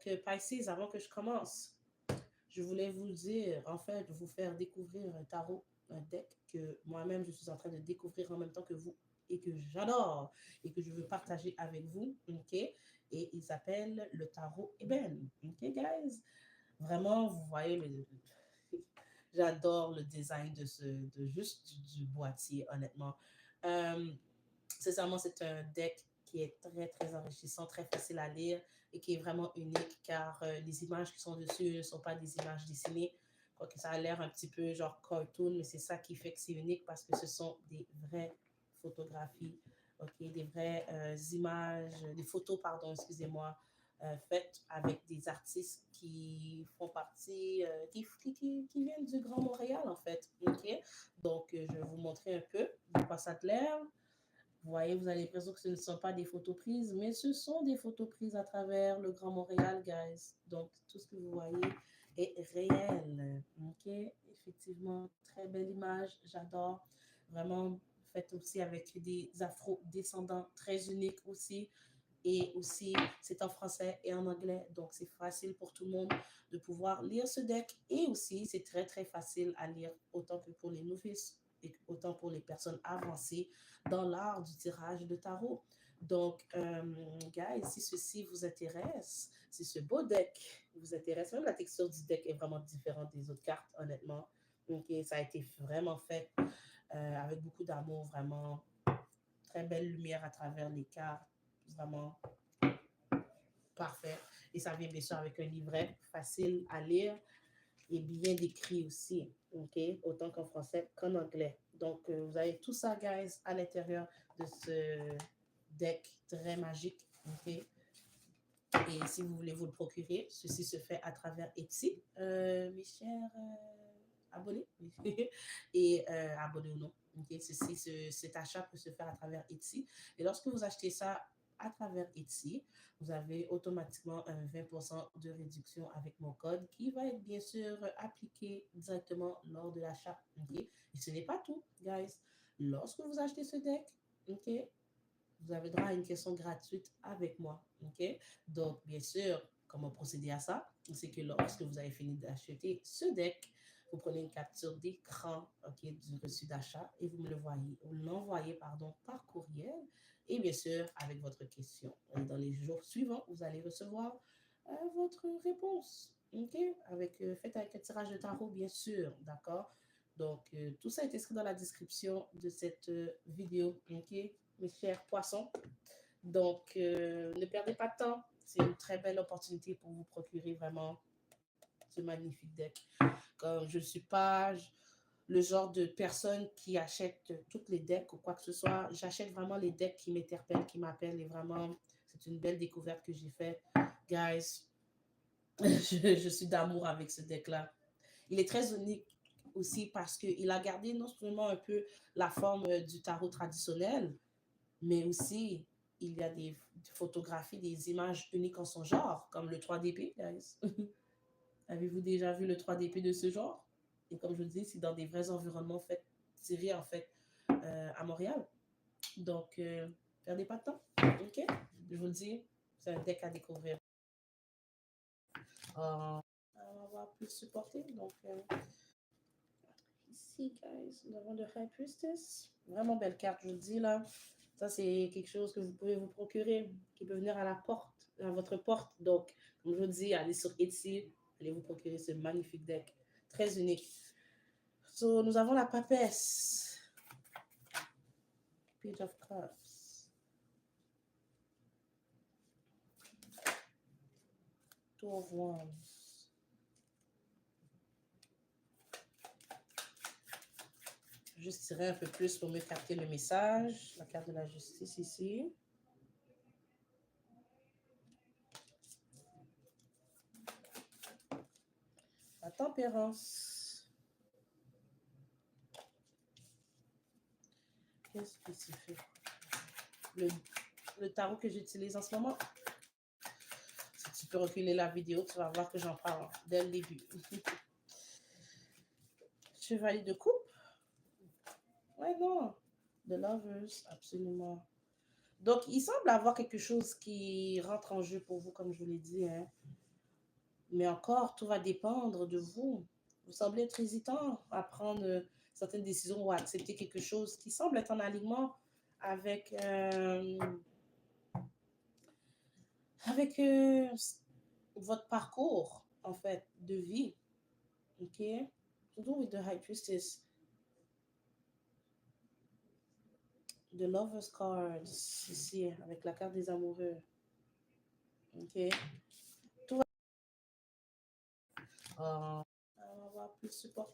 Pisces, avant que je commence, je voulais vous dire, en fait, vous faire découvrir un tarot, un deck que moi-même je suis en train de découvrir en même temps que vous et que j'adore et que je veux partager avec vous, ok? Et il s'appelle le tarot Eben, ok, guys? Vraiment, vous voyez, j'adore le design de juste du boîtier, honnêtement. Euh, Sincèrement, c'est un deck qui est très, très enrichissant, très facile à lire et qui est vraiment unique car les images qui sont dessus ne sont pas des images dessinées. Quoique ça a l'air un petit peu genre cartoon, mais c'est ça qui fait que c'est unique parce que ce sont des vraies photographies, ok, des vraies images, des photos, pardon, excusez-moi, faites avec des artistes qui font partie, qui viennent du Grand Montréal, en fait, ok? Donc, je vais vous montrer un peu de quoi ça te l'air. Vous voyez, vous avez l'impression que ce ne sont pas des photos prises, mais ce sont des photos prises à travers le Grand Montréal, guys. Donc, tout ce que vous voyez est réel. OK? Effectivement, très belle image. J'adore. Vraiment, faites aussi avec des afro-descendants très uniques aussi. Et aussi, c'est en français et en anglais, donc c'est facile pour tout le monde de pouvoir lire ce deck. Et aussi, c'est très, très facile à lire, autant que pour les novices et autant pour les personnes avancées dans l'art du tirage de tarot. Donc, guys, si ceci vous intéresse, si ce beau deck vous intéresse, même la texture du deck est vraiment différente des autres cartes, honnêtement. Donc, ça a été vraiment fait avec beaucoup d'amour, vraiment très belle lumière à travers les cartes, vraiment parfait. Et ça vient bien sûr avec un livret facile à lire et bien décrit aussi, ok? Autant qu'en français qu'en anglais. Donc, vous avez tout ça, guys, à l'intérieur de ce deck très magique, ok? Et si vous voulez vous le procurer, ceci se fait à travers Etsy, mes chers abonnés. Et abonnés ou non. Okay? Cet achat peut se faire à travers Etsy. Et lorsque vous achetez ça à travers Etsy, vous avez automatiquement un 20% de réduction avec mon code qui va être bien sûr appliqué directement lors de l'achat. Okay? Et ce n'est pas tout, guys. Lorsque vous achetez ce deck, ok, vous avez droit à une question gratuite avec moi. OK? Donc, bien sûr, comment procéder à ça? C'est que lorsque vous avez fini d'acheter ce deck, vous prenez une capture d'écran, OK, du reçu d'achat et vous me le voyez, vous l'envoyez, pardon, par courriel et bien sûr avec votre question. Et dans les jours suivants, vous allez recevoir votre réponse. OK? Faites avec un tirage de tarot, bien sûr. D'accord? Donc, tout ça est inscrit dans la description de cette vidéo. OK? Mes chers poissons. Donc, ne perdez pas de temps. C'est une très belle opportunité pour vous procurer vraiment ce magnifique deck. Comme je ne suis pas le genre de personne qui achète toutes les decks ou quoi que ce soit. J'achète vraiment les decks qui m'interpellent, qui m'appellent. Et vraiment, c'est une belle découverte que j'ai faite. Guys, je suis d'amour avec ce deck-là. Il est très unique aussi parce qu'il a gardé non seulement un peu la forme du tarot traditionnel, mais aussi il y a des photographies, des images uniques en son genre, comme le 3DP, guys. Avez-vous déjà vu le 3DP de ce genre? Et comme je vous dis, c'est dans des vrais environnements faits, tirés en fait à Montréal. Donc, perdez pas de temps. OK? Je vous le dis, c'est un deck à découvrir. On va plus supporter. Donc, ici, guys, nous avons le High Priestess. Vraiment belle carte, je vous le dis là. Ça, c'est quelque chose que vous pouvez vous procurer, qui peut venir à la porte, à votre porte. Donc, comme je vous dis, allez sur Etsy, allez vous procurer ce magnifique deck. Très unique. So, nous avons la papesse. Page of Cups. Two of Wands. Juste tirer un peu plus pour mieux capter le message. La carte de la justice ici. La tempérance. Qu'est-ce que c'est fait? Le tarot que j'utilise en ce moment. Si tu peux reculer la vidéo, tu vas voir que j'en parle dès le début. Chevalier de coupe. Ouais, non. The Lovers, absolument. Donc, il semble avoir quelque chose qui rentre en jeu pour vous, comme je vous l'ai dit. Hein. Mais encore, tout va dépendre de vous. Vous semblez être hésitant à prendre certaines décisions ou à accepter quelque chose qui semble être en alignement avec, avec votre parcours, en fait, de vie. OK? To do with the High Priestess, the Lover's Cards, ici, avec la carte des amoureux. OK? Tout va... on va avoir plus supporter.